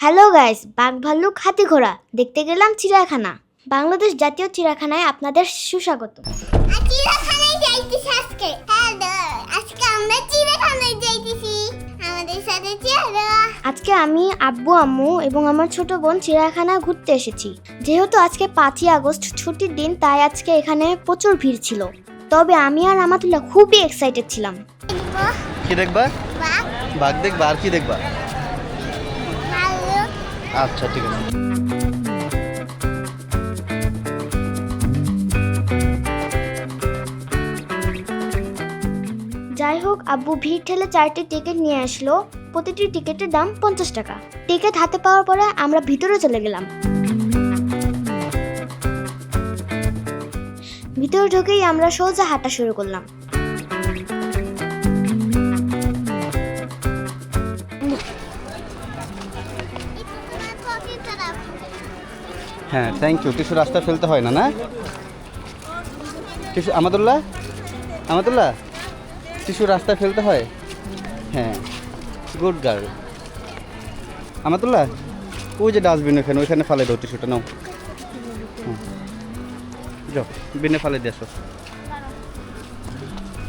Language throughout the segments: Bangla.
হ্যালো গাইস, বাঘ ভাল্লুক হাতি ঘোড়া দেখতে গেলাম চিড়িয়াখানা। বাংলাদেশ জাতীয় চিড়িয়াখানায় আপনাদের সুস্বাগত। চিড়িয়াখানায় যাইতেছি আজকে। হ্যালো, আজকে আমরা চিড়িয়াখানায় যাইতেছি। আমাদের সাথে চলো। আজকে আমি, আব্বু, আম্মু এবং আমার ছোট বোন চিড়িয়াখানা ঘুরতে এসেছি। যেহেতু আজকে 5ই আগস্ট ছুটির দিন, তাই আজকে এখানে প্রচুর ভিড় ছিল। তবে আমি আর আমাতুল্লাহ খুবই এক্সাইটেড ছিলাম। কি দেখবা? বাঘ, বাঘ দেখবা আর কি দেখবা? ভাল্লুক, আচ্ছা ঠিক আছে। যাই হোক, আব্বু ভিড় ঠেলে 4টি টিকিট নিয়ে আসলো। প্রতিটি টিকিটের দাম 50 টাকা। টিকিট হাতে পাওয়ার পরে আমরা ভিতরে চলে গেলাম। ভিতরে ঢুকেই আমরা সোজা হাঁটা শুরু করলাম। তোমার পকেট খারাপ। হ্যাঁ থ্যাংক ইউ। টিস্যু রাস্তা ফেলতে হয় না, না? টিস্যু আমাদুল্লাহ, আমাদুল্লাহ টিস্যু রাস্তায় ফেলতে হয়? হ্যাঁ, গুড গার্ল। আমাদুল্লাহ, ওই যে ডাস্টবিন ওইখানে ফালে দাও টিস্যুটা, নাও। হ্যাঁ যাও, বিনে ফালে দিয়ে আসো।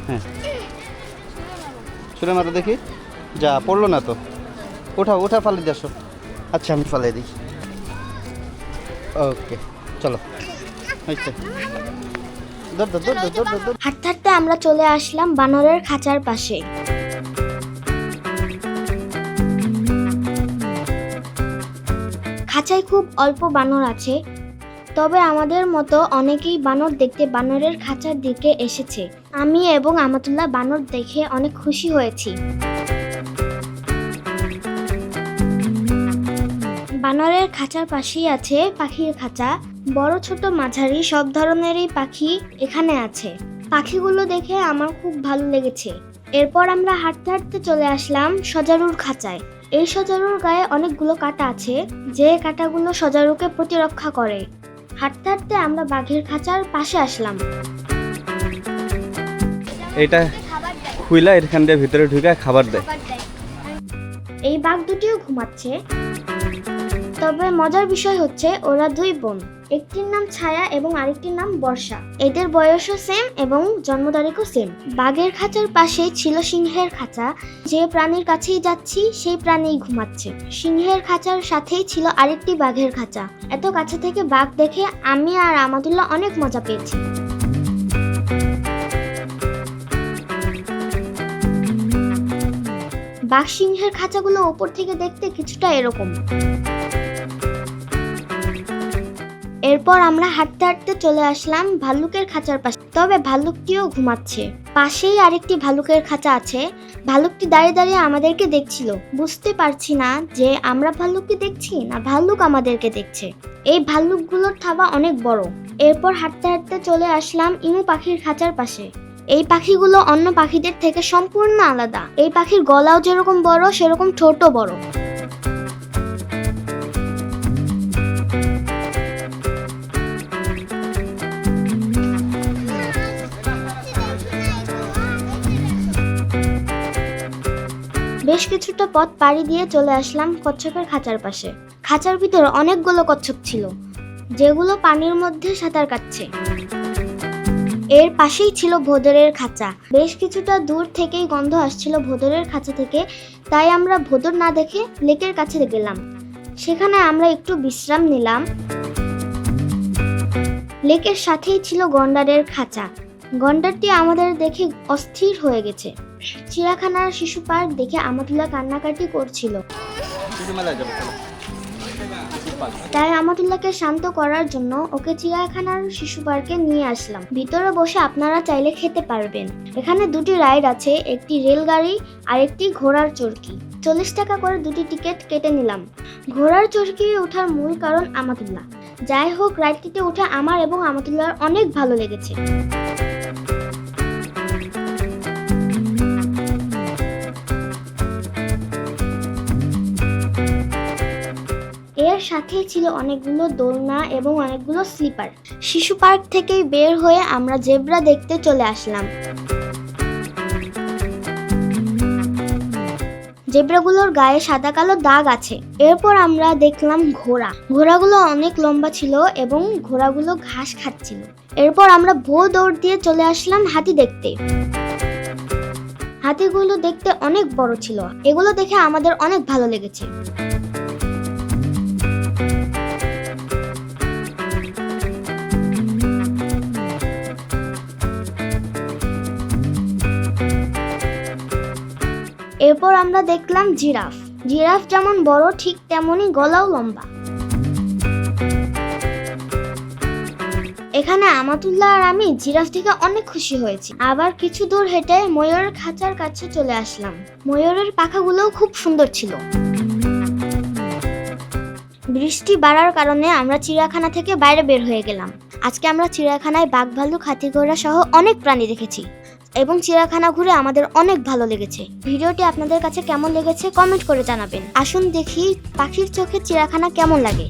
হ্যাঁ ছুঁড়ে মারো দেখি। যা পড়লো না তো, ওঠাও, ওঠা ফালে দিয়ে আসো। আচ্ছা আমি ফালে দিই। ওকে চলো। আচ্ছা হাঁটতে হাঁটতে আমরা চলে আসলাম বানরের খাঁচার পাশে। খাঁচায় খুব অল্প বানর আছে, তবে আমাদের মতো অনেকেই বানর দেখতে বানরের খাঁচার দিকে এসেছে। আমি এবং আমাতুল্লাহ বানর দেখে অনেক খুশি হয়েছি। বানরের খাঁচার পাশেই আছে পাখির খাঁচা। বড় ছোট মাঝারি সব ধরনেরই পাখি এখানে আছে। পাখিগুলো দেখে আমার খুব ভালো লেগেছে। এরপর আমরা হাঁটতে হাঁটতে চলে আসলাম সজারুর খাঁচায়। এই সজারুর গায়ে অনেকগুলো কাঁটা আছে, যে কাঁটাগুলো সজারুকে প্রতিরক্ষা করে। হাঁটতে হাঁটতে আমরা বাঘের খাঁচার পাশে আসলাম। এটা খুইলা এখান দিয়ে ভিতরে ঢুকে খাবার দেয়। এই বাঘ দুটিও ঘুমাচ্ছে। তবে মজার বিষয় হচ্ছে ওরা দুই বোন। একটির নাম ছায়া এবং আরেকটির নাম বর্ষা। এদের বয়সও সেম এবং জন্ম তারিখও সেম। বাঘের খাঁচার পাশেই ছিল সিংহের খাঁচা। যে প্রাণীর কাছেই যাচ্ছি সেই প্রাণীই ঘুমাচ্ছে। সিংহের খাঁচার সাথেই ছিল আরেকটি বাঘের খাঁচা। এত কাছে থেকে বাঘ দেখে আমি আর আমাতুল্লাহ অনেক মজা পেয়েছি। বাঘ সিংহের খাঁচাগুলো উপর থেকে দেখতে কিছুটা এরকম। এরপর আমরা হাঁটতে হাঁটতে চলে আসলাম ভাল্লুকের খাঁচার পাশে। তবে ভাল্লুকটিও ঘুমাচ্ছে। পাশেই আরেকটি ভাল্লুকের খাঁচা আছে। ভাল্লুকটি দাঁড়িয়ে দাঁড়িয়ে আমাদেরকে দেখছিল। বুঝতে পারছি না যে আমরা ভাল্লুককে দেখছি না ভাল্লুক আমাদেরকে দেখছে। এই ভাল্লুকগুলোর থাবা অনেক বড়। এরপর হাঁটতে হাঁটতে চলে আসলাম ইমু পাখির খাঁচার পাশে। এই পাখিগুলো অন্য পাখিদের থেকে সম্পূর্ণ আলাদা। এই পাখির গলাও যেরকম বড় সেরকম ঠোঁটও বড়। বেশ কিছুটা পথ পাড়ি দিয়ে চলে আসলাম কচ্ছপের খাঁচার পাশে। খাঁচার ভিতরে অনেকগুলো কচ্ছপ ছিল, যেগুলো পানির মধ্যে সাঁতার কাটছে। এর পাশেই ছিল ভোঁদরের খাঁচা। বেশ কিছুটা দূর থেকেই গন্ধ আসছিল ভোঁদরের খাঁচা থেকে, তাই আমরা ভোঁদর না দেখে লেকের কাছে গেলাম। সেখানে আমরা একটু বিশ্রাম নিলাম। লেকের সাথেই ছিল গন্ডারের খাঁচা। গন্ডারটি আমাদের দেখে অস্থির হয়ে গেছে। চিড়িয়াখানার শিশু পার্ক দেখে আমাতুল্লাহ কান্নাকাটি করছিল। তাই আমাতুল্লাহকে শান্ত করার জন্য ওকে চিড়িয়াখানার শিশু পার্কে নিয়ে আসলাম। ভিতরে বসে আপনারা চাইলে খেতে পারবেন। এখানে দুটি রাইড আছে, একটি রেলগাড়ি আর একটি ঘোড়ার চরকি। 40 টাকা করে দুটি টিকিট কেটে নিলাম। ঘোড়ার চরকি ওঠার মূল কারণ আমাতুল্লাহ। যাই হোক, রাইডটিতে উঠে আমার এবং আমাতুল্লাহর অনেক ভালো লেগেছে। এর সাথেই ছিল অনেকগুলো দোলনা এবং অনেকগুলো স্লিপার। শিশু পার্ক থেকেই বের হয়ে আমরা জেব্রা দেখতে চলে আসলাম। জেব্রাগুলোর গায়ে সাদা কালো দাগ আছে। এরপর আমরা দেখলাম ঘোড়া। ঘোড়াগুলো অনেক লম্বা ছিল এবং ঘোড়াগুলো ঘাস খাচ্ছিল। এরপর আমরা ভোর দৌড় দিয়ে চলে আসলাম হাতি দেখতে। হাতিগুলো দেখতে অনেক বড় ছিল। এগুলো দেখে আমাদের অনেক ভালো লেগেছে। এরপর আমরা দেখলাম জিরাফ। জিরাফ যেমন বড় ঠিক তেমনই গলাও লম্বা। এখানে আমাতুল্লাহ আর আমি জিরাফ থেকে অনেক খুশি হয়েছি। আবার কিছু দূর হেঁটে ময়ূরের খাঁচার কাছে চলে আসলাম। ময়ূরের পাখাগুলোও খুব সুন্দর ছিল। বৃষ্টি বাড়ার কারণে আমরা চিড়িয়াখানা থেকে বাইরে বের হয়ে গেলাম। আজকে আমরা চিড়িয়াখানায় বাঘ, ভাল্লুক, হাতি, ঘোড়া সহ অনেক প্রাণী দেখেছি এবং চিড়িয়াখানা ঘুরে আমাদের অনেক ভালো লেগেছে। ভিডিওটি আপনাদের কাছে কেমন লেগেছে কমেন্ট করে জানাবেন। আসুন দেখি পাখির চোখে চিড়িয়াখানা কেমন লাগে।